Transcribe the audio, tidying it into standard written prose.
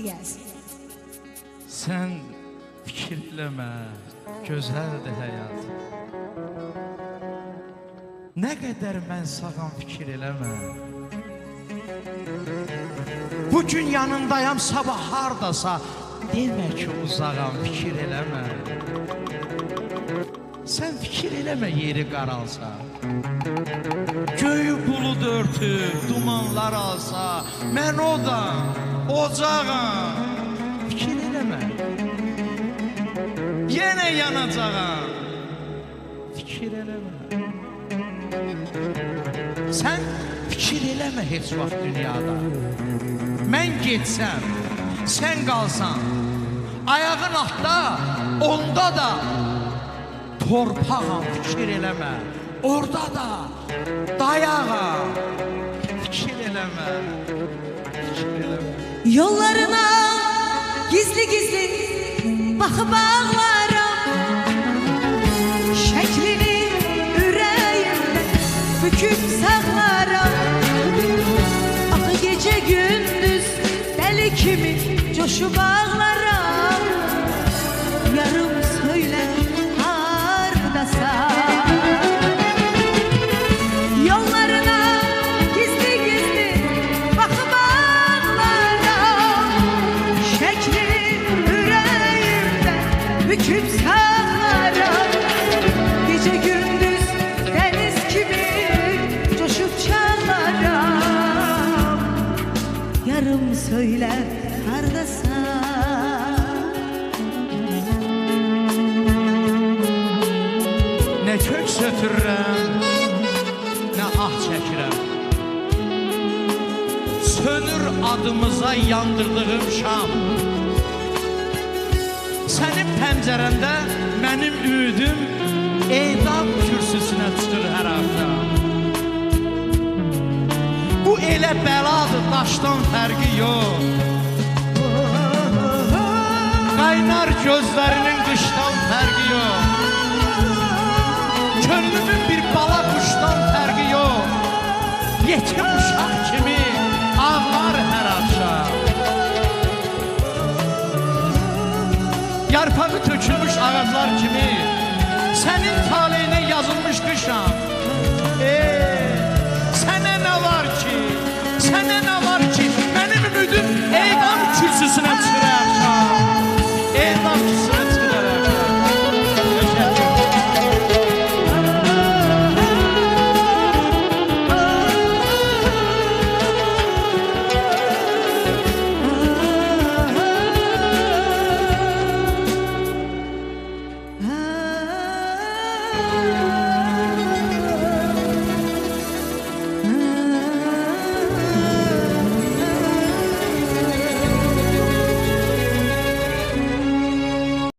Size gelsin. Sen fikir eləmə, gözəldir həyat. Nə qədər mən sağam fikir eləmə. Bugün yanındayam, sabah hardasa demə ki uzağam, fikir eləmə. Sən fikir eləmə yeri qaralsa, göyü bulud örtüb, dumanlar alsa, mən odam, ocağam, fikir eləmə. Yenə yanacağam, fikir eləmə. Sən fikir eləmə heç vaxt dünyada. Mən getsəm, sən qalsan, ayağın altda, onda da torpağam, fikir eləmə. Orada da dayağam, fikir eləmə, fikir eləmə. Yollarına gizli gizli bakıp ağlarım. Şeklini yüreğimde büküp saklarım. Akı gece gündüz deli kimi coşup ağlarım. Yarım söyle hardasa. Yollarına gizli gizli bakıp ağlarım. Şekli yüreğimde büküp saklarım. Gece gündüz deniz gibi coşup çağlarım. Yarım söyle hardasa. Nə kök sötürürəm, nə ah çəkirəm. Sönür adımıza yandırdığım şam. Sənin pəncərəndə mənim ümidim edam kürsüsünə çıxır hər axşam. Bu elə bəladır, daşdan fərqi yox. Qaynar gözlərinin qışdan fərqi yox. Könlümün bir bala quşdan fərqi yox. Yetim uşaq kimi ağlar hər axşam. Yarpağı tökülmüş ağaclar kimi sənin